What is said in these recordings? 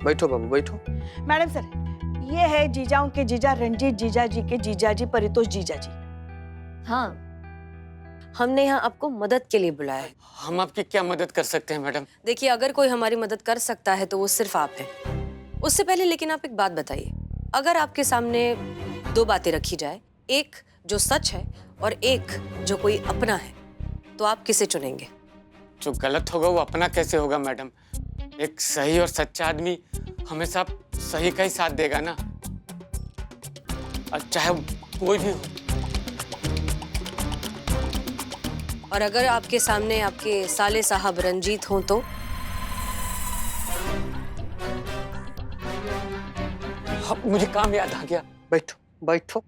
बैठो बाबू बैठो। Madam sir, ये है जीजाओं के जीजा रंजीत जीजा जी के जीजा जी परितोष जीजा जी। हाँ, हमने यहाँ आपको मदद के लिए बुलाया है। हम आपकी क्या मदद कर सकते हैं मैडम? देखिए, अगर कोई हमारी मदद कर सकता है तो वो सिर्फ आप हैं। उससे पहले लेकिन आप एक बात बताइए, अगर आपके सामने दो बातें रखी जाए, एक जो सच है और एक जो कोई अपना है, तो आप किसे चुनेंगे? जो गलत होगा वो अपना कैसे होगा मैडम? एक सही और सच्चा आदमी हमेशा सही का ही साथ देगा ना, और चाहे कोई भी हो। और अगर आपके सामने आपके साले साहब रंजीत हों तो? मुझे काम याद आ गया। बैठो बैठो।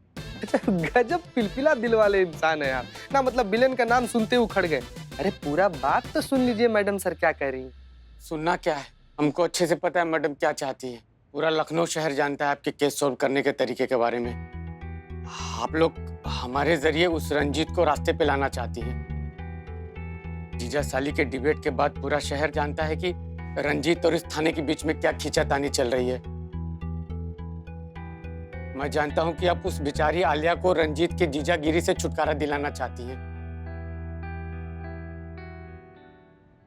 गजब पिलपिला दिल वाले इंसान है यार ना, मतलब विलेन का नाम सुनते ही उखड़ गए। अरे पूरा बात तो सुन लीजिए मैडम सर क्या कह रही हैं। सुनना क्या है, हमको अच्छे से पता है मैडम क्या चाहती है। पूरा लखनऊ शहर जानता है आपके केस सॉल्व करने के तरीके के बारे में। आप लोग हमारे जरिए उस रंजीत को रास्ते पे लाना चाहती हैं। जीजा साली के डिबेट के बाद पूरा शहर जानता है कि रंजीत और इस थाने के बीच में क्या खींचातानी चल रही है। मैं जानता हूं कि आप उस बेचारी आलिया को रंजीत के जीजागिरी से छुटकारा दिलाना चाहती हैं।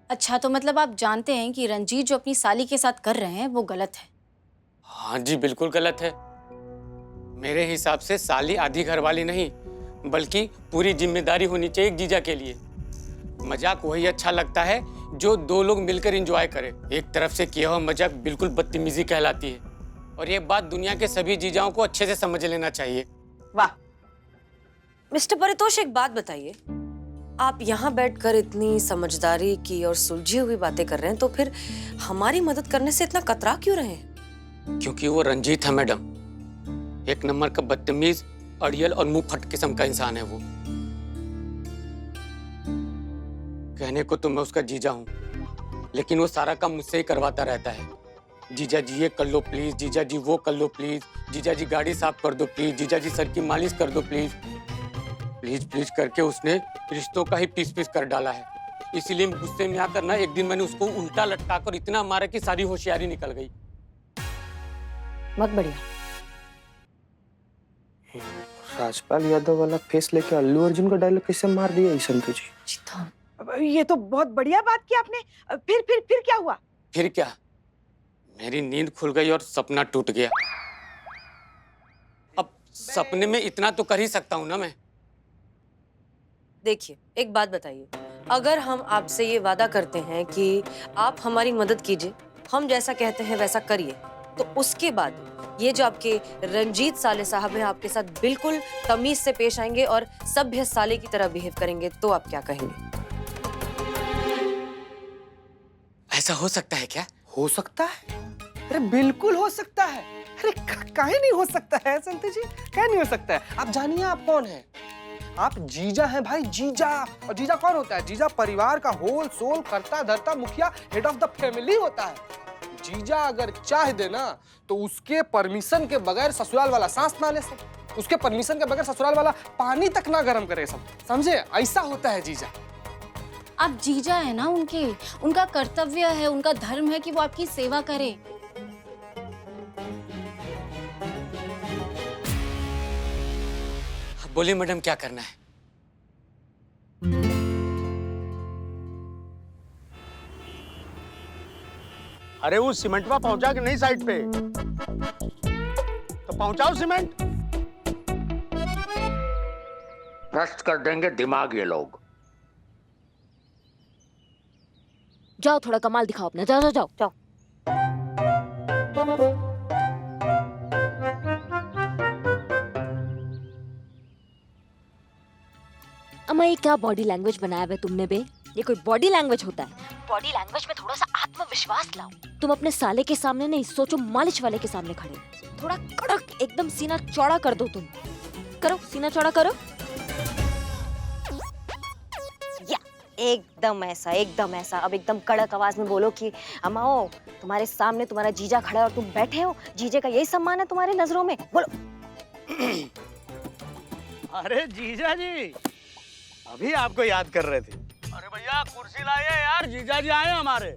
अच्छा, तो मतलब आप जानते हैं कि रंजीत जो अपनी साली के साथ कर रहे हैं वो गलत है? हाँ जी, बिल्कुल गलत है। मेरे हिसाब से साली आधी घरवाली नहीं, बल्कि पूरी जिम्मेदारी होनी चाहिए एक जीजा के लिए। मजाक वही अच्छा लगता है जो दो लोग मिलकर एंजॉय करें। एक तरफ से किया हुआ मजाक बिल्कुल बदतमीजी कहलाती है, और ये बात दुनिया के सभी जीजाओं को अच्छे से समझ लेना चाहिए। वाह! मिस्टर परितोष, एक बात बताइए, आप यहाँ बैठकर इतनी समझदारी की और सुलझी हुई बातें कर रहे हैं, तो फिर हमारी मदद करने से इतना कतरा क्यों रहे हैं? क्योंकि वो रंजीत है मैडम, एक नंबर का बदतमीज, अड़ियल और मुंह फट किस्म का इंसान है वो। कहने को तो मैं उसका जीजा हूँ, लेकिन वो सारा काम मुझसे ही करवाता रहता है। जीजा जी ये कर लो प्लीज, जीजा जी वो कर लो प्लीज, जीजा जी गाड़ी साफ कर दो प्लीज, जीजा जी सर की मालिश कर दो प्लीज। प्लीज प्लीज करके उसने रिश्तों का ही पीस पीस कर डाला है। इसीलिए गुस्से में आकर ना एक दिन मैंने उसको उल्टा लटकाकर इतना मारा कि सारी होशियारी निकल गई। बहुत बढ़िया। राजपाल यादव वाला फेस लेके अल्लू अर्जुन का डायलॉग कैसे मार दिया संतु जी? ये तो बहुत बढ़िया बात की आपने। फिर क्या हुआ? फिर क्या, मेरी नींद खुल गई और सपना टूट गया। अब सपने में इतना तो कर ही सकता हूँ ना मैं। देखिए, एक बात बताइए, अगर हम आपसे ये वादा करते हैं कि आप हमारी मदद कीजिए, हम जैसा कहते हैं वैसा करिए, तो उसके बाद ये जो आपके रंजीत साले साहब हैं आपके साथ बिल्कुल तमीज से पेश आएंगे और सभ्य साले की तरह बिहेव करेंगे, तो आप क्या कहेंगे? ऐसा हो सकता है क्या? हो सकता है, अरे बिल्कुल हो सकता है। अरे काहे नहीं हो सकता है संतु जी, काहे नहीं हो सकता है? आप जानिए आप कौन है? आप जीजा हैं भाई, जीजा। और जीजा कौन होता है? जीजा परिवार का होल सोल करता धरता मुखिया, हेड ऑफ द फैमिली होता है। जीजा अगर चाह दे ना तो उसके परमिशन के बगैर ससुराल वाला सांस ना ले सकते, उसके परमिशन के बगैर ससुराल वाला पानी तक ना गर्म करे सब, समझे? ऐसा होता है जीजा। आप जीजा है ना उनके, उनका कर्तव्य है, उनका धर्म है कि वो आपकी सेवा करे। बोलिए मैडम, क्या करना है? अरे वो सीमेंटवा पहुंचा कि नहीं साइड पे? तो पहुंचाओ सीमेंट। भ्रष्ट कर देंगे दिमाग ये लोग। जाओ थोड़ा कमाल दिखाओ अपना, जाओ जाओ जाओ जाओ। अम्मा ये क्या बॉडी लैंग्वेज बनाया है तुमने बे? ये कोई बॉडी लैंग्वेज होता है? बॉडी लैंग्वेज में थोड़ा सा आत्मविश्वास लाओ। तुम अपने साले के सामने नहीं, सोचो मालिश वाले के सामने खड़े, थोड़ा कड़क एकदम सीना चौड़ा कर दो। तुम करो, सीना चौड़ा करो। या एकदम ऐसा, एकदम ऐसा। अब एकदम कड़क आवाज में बोलो कि अम्माओ, तुम्हारे सामने तुम्हारा जीजा खड़ा है और तुम बैठे हो, जीजे का यही सम्मान है तुम्हारे नजरों में? बोलो। अरे जीजा जी, अभी आपको याद कर रहे थे। अरे भैया कुर्सी लाइए यार, जीजा जी आए हमारे।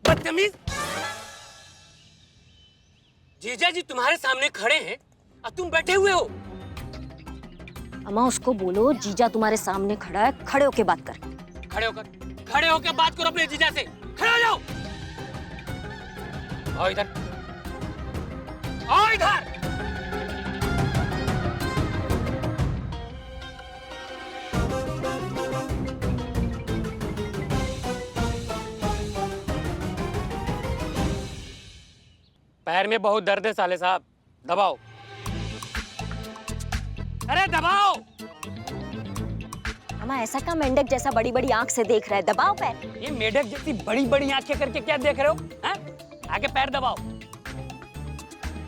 बदतमीज! जीजा जी तुम्हारे सामने खड़े हैं और तुम बैठे हुए हो। अम्मा उसको बोलो जीजा तुम्हारे सामने खड़ा है, खड़े होके बात कर। खड़े होकर बात करो अपने जीजा से। खड़े हो जाओ। आओ इधर, आओ इधर। पैर में बहुत दर्द है साले साहब, दबाओ। अरे दबाओ। अम्मा ऐसा का मेंढक जैसा बड़ी बड़ी आंख से देख रहा है, दबाओ पैर। ये मेढक जैसी बड़ी बड़ी आंखें करके क्या देख रहे हो? हैं? आगे पैर दबाओ।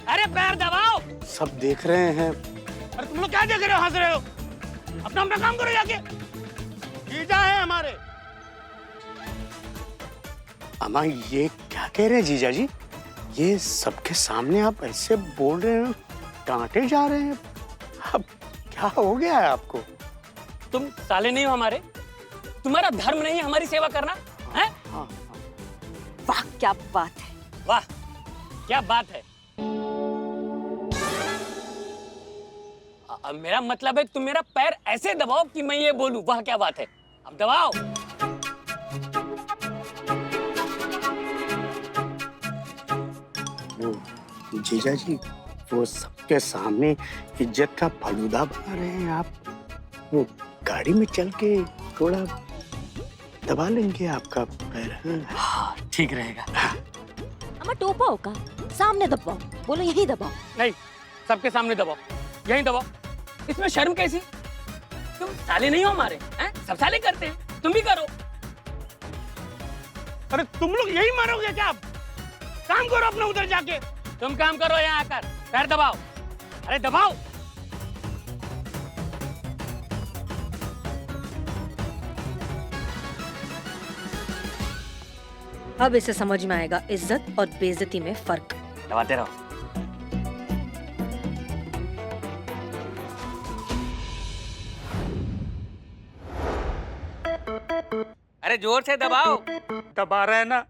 अरे पैर दबाओ। सब देख रहे हैं। अरे तुम लोग क्या देख रहे हो, हंस रहे हो? अपना अपना काम करो जाके। जीजा है हमारे। अम्मा ये क्या कह रहे हैं जीजा जी? ये सबके सामने आप ऐसे बोल रहे हो, डांटे जा रहे हैं। अब क्या हो गया है आपको? तुम साले नहीं हो हमारे? तुम्हारा धर्म नहीं है हमारी सेवा करना? हैं? हाँ। वाह क्या बात है। वाह क्या बात है। अब मेरा मतलब है तुम मेरा पैर ऐसे दबाओ कि मैं ये बोलूं वाह क्या बात है। अब दबाओ। वो जीजा जी वो सबके सामने इज्जत का फलूदा बना रहे हैं आप। वो गाड़ी में चल के थोड़ा दबा लेंगे आपका पैर। हाँ, ठीक रहेगा। अम्मा टोपा होगा, सामने दबाओ, बोलो यही दबाओ। नहीं, सबके सामने दबाओ, यहीं दबाओ। इसमें शर्म कैसी? तुम साले नहीं हो हमारे, हैं? सब साले करते हैं, तुम भी करो। अरे तुम लोग यही मारोगे क्या? आप काम करो अपना उधर जाके। तुम काम करो यहाँ आकर, पैर दबाओ। अरे दबाओ। अब इसे समझ में आएगा इज्जत और बेइज्जती में फर्क। दबाते रहो। अरे जोर से दबाओ। दबा रहे हैं ना।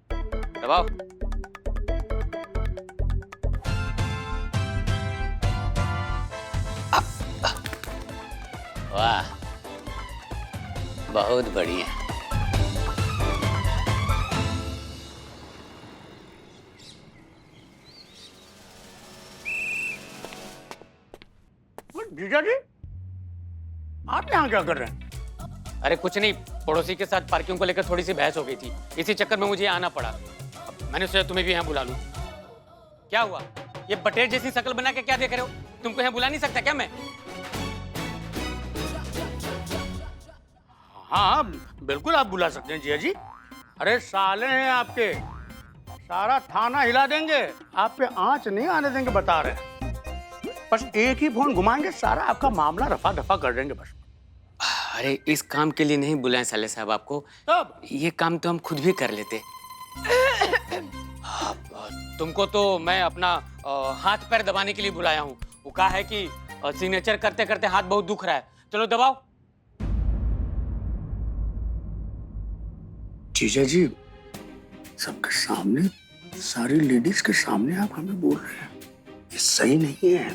दबाओ। वाह बहुत बढ़िया। जीजा जी आप यहाँ क्या कर रहे हैं? अरे कुछ नहीं, पड़ोसी के साथ पार्किंग को लेकर थोड़ी सी बहस हो गई थी, इसी चक्कर में मुझे आना पड़ा। अब मैंने सोचा तुम्हें भी यहाँ बुला लूं। क्या हुआ? ये बटेर जैसी शक्ल बना के क्या देख रहे हो? तुमको यहाँ बुला नहीं सकता क्या मैं? हाँ बिल्कुल आप बुला सकते हैं जीजा जी। अरे साले हैं आपके, सारा थाना हिला देंगे, आप पे आंच नहीं आने देंगे बता रहे हैं। बस एक ही फोन घुमाएंगे, सारा आपका मामला रफा दफा कर देंगे बस। अरे इस काम के लिए नहीं बुलाए साले साहब आपको, तब ये काम तो हम खुद भी कर लेते। तुमको तो मैं अपना हाथ पैर दबाने के लिए बुलाया हूँ। वो कहा है कि सिग्नेचर करते करते हाथ बहुत दुख रहा है, चलो दबाओ। जीजा जी सबके सामने, सारी लेडीज के सामने आप हमें बोल रहे हैं, ये सही नहीं है।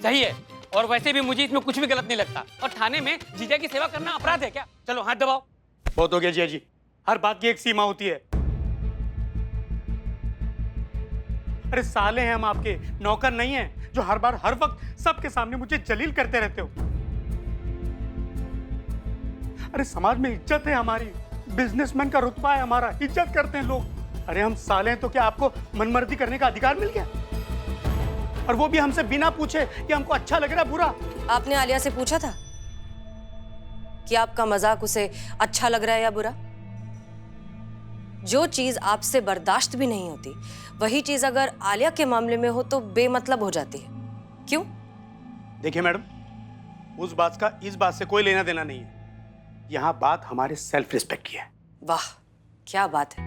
सही है, और वैसे भी मुझे इसमें कुछ भी गलत नहीं लगता। और थाने में जीजा की सेवा करना अपराध है क्या? चलो हाथ दबाओ। बहुत हो गया जीजा जी, हर बात की एक सीमा होती है। अरे साले हैं हम आपके, नौकर नहीं हैं जो हर बार हर वक्त सबके सामने मुझे जलील करते रहते हो। अरे समाज में इज्जत है हमारी, बिजनेसमैन का रुतबा है हमारा, इज्जत करते हैं लोग। अरे हम साले हैं तो क्या आपको मनमर्जी करने का अधिकार मिल गया? और वो भी हमसे बिना पूछे कि हमको अच्छा लग रहा है बुरा। आपने आलिया से पूछा था कि आपका मजाक उसे अच्छा लग रहा है या बुरा? जो चीज आपसे बर्दाश्त भी नहीं होती, वही चीज अगर आलिया के मामले में हो तो बेमतलब हो जाती है। क्यों? देखिए मैडम, उस बात का इस बात से कोई लेना देना नहीं है। यहाँ बात हमारे सेल्फ रिस्पेक्ट की है। वाह क्या बात है।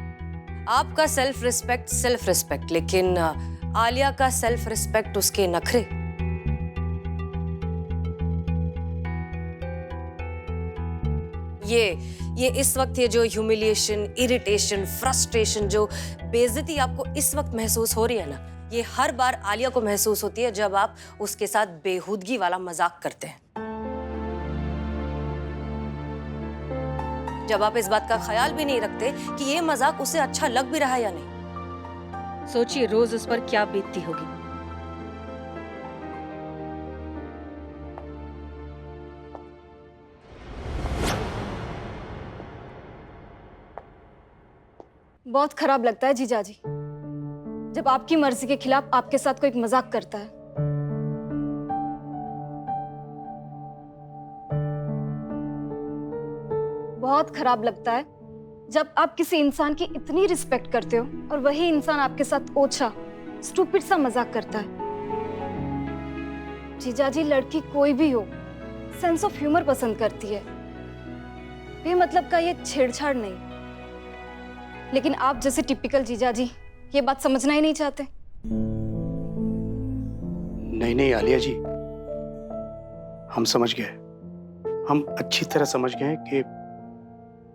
आपका सेल्फ रिस्पेक्ट, लेकिन आलिया का सेल्फ रिस्पेक्ट उसके नखरे। ये इस वक्त ये जो ह्यूमिलिएशन, इरिटेशन, फ्रस्ट्रेशन, जो बेइज्जती आपको इस वक्त महसूस हो रही है ना, ये हर बार आलिया को महसूस होती है जब आप उसके साथ बेहूदगी वाला मजाक करते हैं। जब आप इस बात का ख्याल भी नहीं रखते कि ये मजाक उसे अच्छा लग भी रहा है या नहीं। सोचिए रोज उस पर क्या बीतती होगी। बहुत खराब लगता है जीजाजी जब आपकी मर्जी के खिलाफ आपके साथ कोई मजाक करता है। बहुत खराब लगता है जब आप किसी इंसान की इतनी रिस्पेक्ट करते हो और वही इंसान आपके साथ ओछा स्टूपिड सा मजाक करता है। जीजाजी, लड़की कोई भी हो सेंस ऑफ ह्यूमर पसंद करती है, बेमतलब का ये छेड़छाड़ नहीं। लेकिन आप जैसे टिपिकल जीजाजी ये बात समझना ही नहीं चाहते। नहीं नहीं आलिया जी, हम समझ गए। हम अच्छी तरह समझ गए कि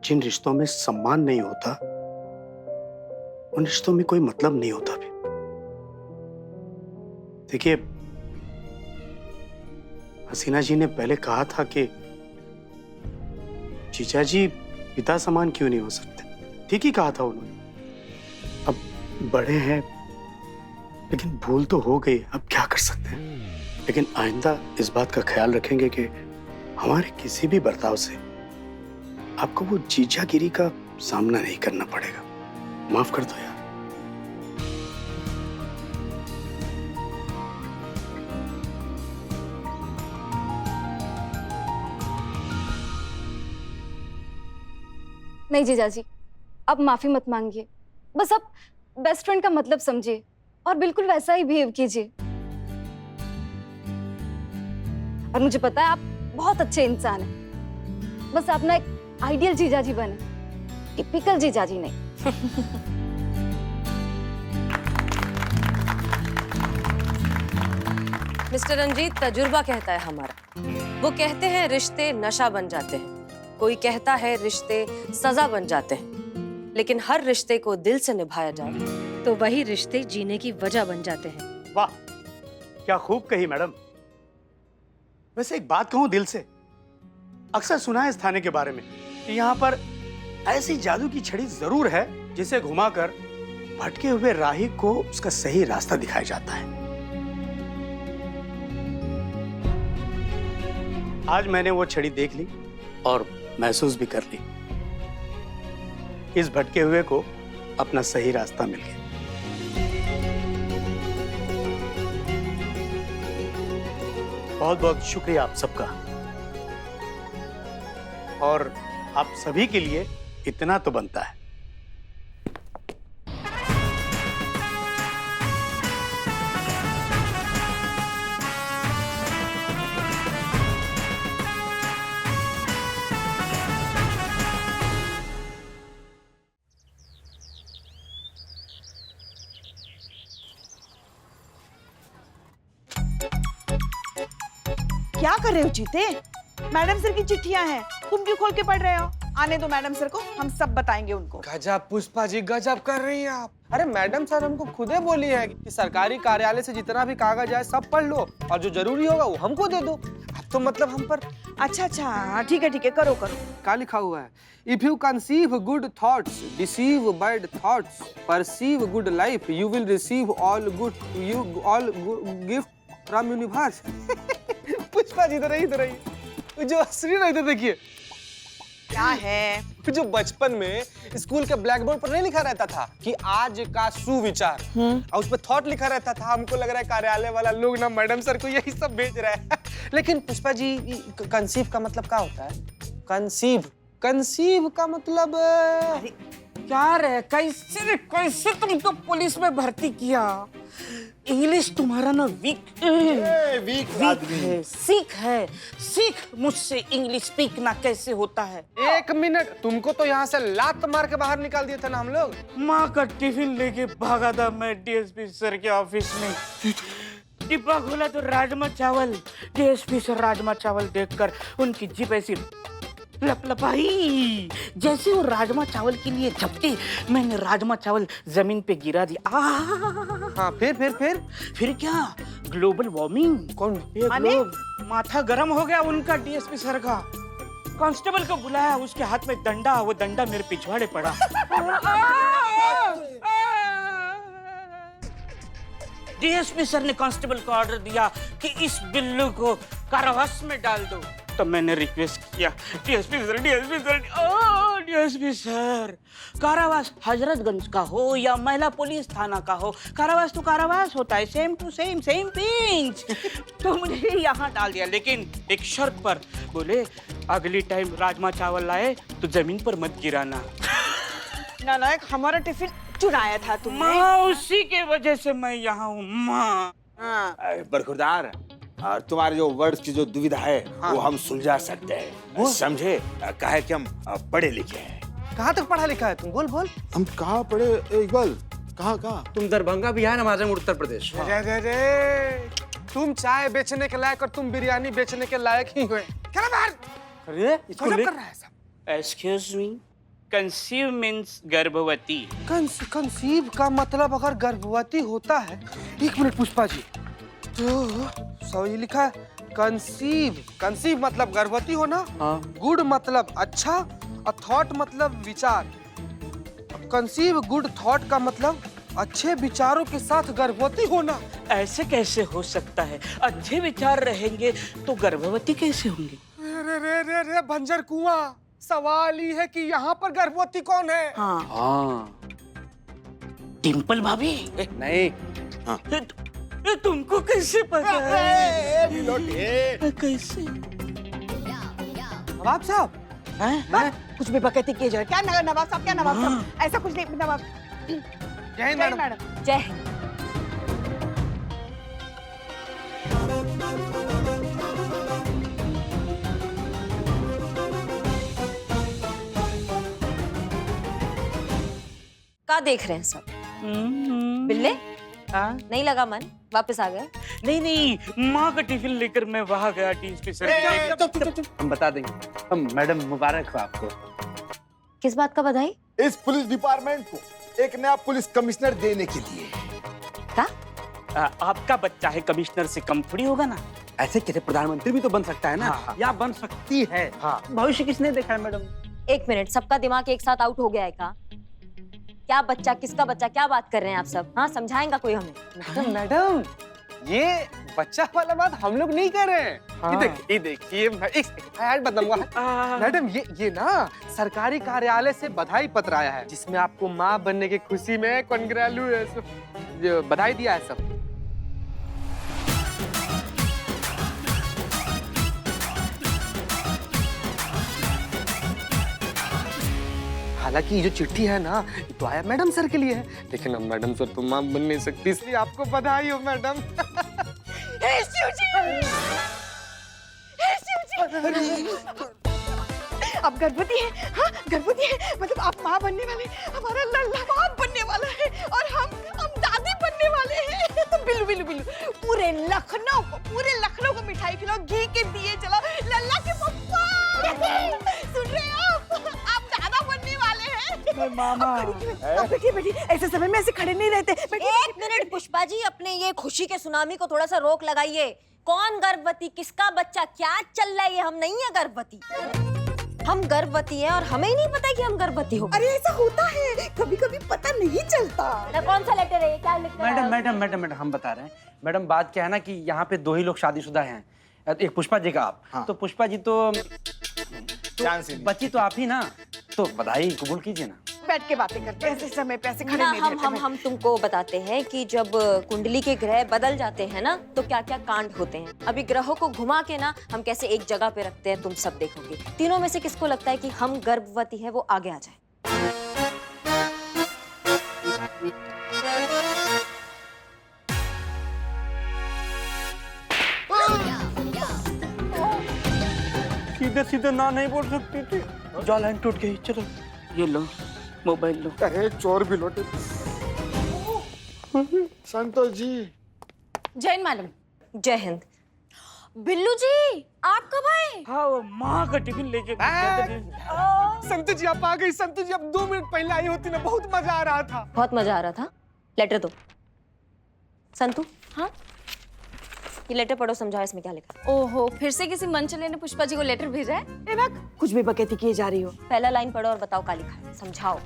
जिन रिश्तों में सम्मान नहीं होता उन रिश्तों में कोई मतलब नहीं होता भी। देखिए, हसीना जी ने पहले कहा था कि जीजा जी पिता समान क्यों नहीं हो सकते। ठीक ही कहा था उन्होंने। अब बड़े हैं, लेकिन भूल तो हो गई, अब क्या कर सकते हैं। लेकिन आइंदा इस बात का ख्याल रखेंगे कि हमारे किसी भी बर्ताव से आपको वो जीजागिरी का सामना नहीं करना पड़ेगा। माफ कर दो यार। नहीं जीजाजी, अब माफी मत मांगिए। बस आप बेस्ट फ्रेंड का मतलब समझिए और बिल्कुल वैसा ही बिहेव कीजिए। और मुझे पता है आप बहुत अच्छे इंसान हैं। बस आप ना एक आइडियल जीजाजी बने, टिपिकल जीजाजी नहीं। मिस्टर रंजीत, तजुर्बा कहता है हमारा। वो कहते हैं रिश्ते नशा बन जाते हैं, कोई कहता है रिश्ते सजा बन जाते हैं। लेकिन हर रिश्ते को दिल से निभाया जाए तो वही रिश्ते जीने की वजह बन जाते हैं। वाह, क्या खूब कही मैडम। वैसे एक बात कहूं दिल से, अक्सर सुना है इस थाने के बारे में कि यहाँ पर ऐसी जादू की छड़ी जरूर है जिसे घुमाकर भटके हुए राही को उसका सही रास्ता दिखाया जाता है। आज मैंने वो छड़ी देख ली और महसूस भी कर ली। इस भटके हुए को अपना सही रास्ता मिल गया। बहुत बहुत शुक्रिया आप सबका, और आप सभी के लिए इतना तो बनता है। क्या कर रहे हो जीते? मैडम सर की चिट्ठियां हैं, तुम क्यों खोल के पढ़ रहे हो? आने दो मैडम सर को, हम सब बताएंगे उनको। गजब पुष्पा जी, गजब कर रही हैं आप। अरे मैडम सर हमको खुदे बोली है कि सरकारी कार्यालय से जितना भी कागज आए सब पढ़ लो और जो जरूरी होगा वो हमको दे दो। अब तो मतलब हम पर। अच्छा, ठीक है, करो। क्या लिखा हुआ है? If you conceive good thoughts, deceive bad thoughts, perceive good life, you will receive all good gift from universe. Pushpa ji इधर रही, जो असली ना इधर देखिए। क्या है? जो बचपन में स्कूल के ब्लैक बोर्ड पर नहीं लिखा रहता था कि आज का सुविचार, और उस पर थॉट लिखा रहता था। हमको लग रहा है कार्यालय वाला लोग ना मैडम सर को यही सब भेज रहा है। लेकिन पुष्पा जी, कंसीव का मतलब क्या होता है? कंसीव का मतलब क्या रे, कैसे तुमको पुलिस में भर्ती किया? इंग्लिश तुम्हारा ना वीक है। सीख मुझसे इंग्लिश सीखना कैसे होता है। एक मिनट, तुमको तो यहाँ से लात मार के बाहर निकाल दिए थे ना हम लोग। माँ का टिफिन लेके भागा था मैं डीएसपी सर के ऑफिस में। डिब्बा खोला तो राजमा चावल। डीएसपी सर राजमा चावल देखकर उनकी जीभ ऐसी लपलपाई, जैसे वो राजमा चावल के लिए झपटी, मैंने राजमा चावल जमीन पे गिरा दिया। हाँ फिर क्या, ग्लोबल वार्मिंग। कौन? ये माने? ग्लोब माथा गर्म हो गया उनका, डीएसपी सर का। कांस्टेबल को बुलाया, उसके हाथ में डंडा, वो डंडा मेरे पिछवाड़े पड़ा। डीएसपी सर ने कांस्टेबल को ऑर्डर दिया कि इस बिल्लू को कारावास में डाल दो। तो मैंने रिक्वेस्ट किया, डीएसपी सर, कारावास हजरतगंज का हो या महिला पुलिस थाना का हो, कारावास तो कारावास होता है, same to same, same pinch. तो मुझे यहाँ डाल दिया, लेकिन एक शर्त पर। बोले अगली टाइम राजमा चावल लाए तो जमीन पर मत गिराना। नालायक, हमारा टिफिन चुराया था तुमने। माँ, उसी के वजह से मैं यहाँ हूँ माँ। बरखुरदार, तुम्हारे जो वर्ड्स की जो दुविधा है वो हम सुलझा सकते हैं, समझे? कहे कि हम पढ़े लिखे हैं। कहाँ तक पढ़ा लिखा है तुम? बोल बोल। हम कहाँ पढ़े इकबाल? कहाँ? तुम दरभंगा बिहार, हम आजम उत्तर प्रदेश। रे, तुम चाय बेचने के लायक और तुम बिरयानी बेचने के लायक ही हुए। क्या बाहर? अरे इसको गजब ले कर रहा है सब। एक्सक्यूज मी, कंसीव मीन्स गर्भवती। कंसीव का मतलब अगर गर्भवती होता है, एक मिनट पुष्पा जी, तो सही लिखा है कंसीव मतलब गर्भवती होना, गुड मतलब अच्छा, और थॉट मतलब विचार। कंसीव गुड थॉट का मतलब अच्छे विचारों के साथ गर्भवती होना। ऐसे कैसे हो सकता है? अच्छे विचार रहेंगे तो गर्भवती कैसे होंगी? रे बंजर कुआं, सवाल ही है कि यहाँ पर गर्भवती कौन है? हाँ डिम्पल भाभी। नहीं, तुमको कैसे पता है? कैसे? नवाब साहब, कुछ भी बकैती किए जा रहे। क्या नवाब साहब, क्या नवाब साहब, ऐसा कुछ नहीं। नवाब, जय हिंद मैडम। जय हिंद। क्या देख रहे हैं सब? बिल्ले, नहीं लगा मन? वापस आ गए? नहीं, माँ का टिफिन लेकर मैं वहाँ गया डीएसपी सर। हम बता देंगे। हम मैडम, मुबारक हो आपको। किस बात का बधाई? इस पुलिस डिपार्टमेंट को एक नया पुलिस कमिश्नर देने के लिए। क्या? आपका बच्चा है, कमिश्नर से कम थोड़ी होगा ना। ऐसे कैसे? प्रधानमंत्री भी तो बन सकता है ना, या बन सकती है। भविष्य किसने देखा है मैडम? एक मिनट, सबका दिमाग एक साथ आउट हो गया है का? क्या बच्चा, किसका बच्चा, क्या बात कर रहे हैं आप सब? हाँ, समझाएंगा कोई हमें? मैडम, ये बच्चा वाला बात हम लोग नहीं कर रहे हैं। ये देखिए, मैडम, ये ना सरकारी कार्यालय से बधाई पत्र आया है, जिसमें आपको माँ बनने की खुशी में कांग्रेचुलेशन बधाई दिया है सब। हालांकि ये जो चिट्ठी है ना, ये तो आया मैडम सर के लिए है, लेकिन अब मैडम सर तो मां बन नहीं सकती, इसलिए आपको बधाई हो मैडम। आप गर्भवती हैं? हाँ, गर्भवती है, मतलब आप माँ बनने वाले, हमारा लल्ला माँ बनने वाला है, और हम दादी बनने वाले हैं। बिल्लू बिल्लू बिल्लू, पूरे लखनऊ को मिठाई खिलाओ, घी के दिए जलाओ, लल्ला के पप्पा। सुन रहे हो? आप दादा बनने वाले हैं। मामा, बैठिए, ऐसे समय में ऐसे खड़े नहीं रहते। एक मिनट पुष्पा जी, अपने ये खुशी के सुनामी को थोड़ा सा रोक लगाइए। कौन गर्भवती, किसका बच्चा, क्या चल रहा है? ये हम नहीं है गर्भवती, हम गर्भवती हैं और हमें ही नहीं पता है कि हम गर्भवती हो। अरे ऐसा होता है, कभी कभी पता नहीं चलता। कौन सा लेटर है ये? क्या लिखा है? मैडम हम बता रहे हैं। मैडम, बात क्या है ना कि यहाँ पे 2 ही लोग शादीशुदा हैं, एक पुष्पा जी का आप। तो पुष्पा जी तो बच्ची तो आप ही ना, तो बधाई कबूल कीजिए ना। बैठ के बातें करते हैं, ऐसे समय पे ऐसे खड़े ना, नहीं रहते। हम तुमको बताते हैं कि जब कुंडली के ग्रह बदल जाते हैं ना, तो क्या क्या कांड होते हैं। अभी ग्रहों को घुमा के ना हम कैसे एक जगह पे रखते हैं, तुम सब देखोगे। तीनों में से किसको लगता है कि हम गर्भवती है, वो आगे आ जाए। सीधे ना नहीं बोल सकती थी, जो लाइन टूट गई। चलो ये लो मोबाइल लो। अरे चोर भी लौटे। संतोष जी। जय मैडम। जय हिंद। बिल्लू जी आप कब आए? हाँ वो माँ का टिफिन लेके संतु जी आप आ गई। संतु जी अब 2 मिनट पहले आई होती ना, बहुत मजा आ रहा था। बहुत मजा आ रहा था। लेटर दो। संतु, हाँ? ये लेटर पढ़ो, समझाओ इसमें क्या लिखा है। ओहो, फिर से किसी मनचले ने पुष्पा जी को लेटर भेजा है? ए भाग, कुछ भी बकैती किए जा रही हो। पहला लाइन पढ़ो और बताओ क्या लिखा है, समझाओ।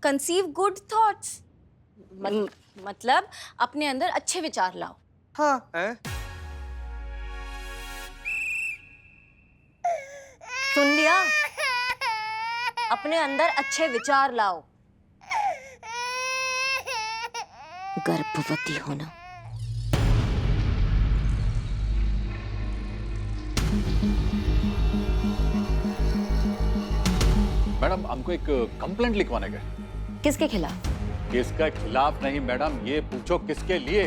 कंसीव गुड थॉट्स, मतलब अपने अंदर अच्छे विचार लाओ। हाँ है? सुन लिया? अपने अंदर अच्छे विचार लाओ। गर्भवती होना। मैडम हमको एक कंप्लेंट लिखवाने का। किसके खिलाफ? किसका खिलाफ नहीं मैडम, ये पूछो किसके लिए।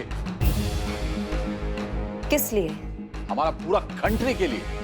किस लिए? हमारा पूरा कंट्री के लिए।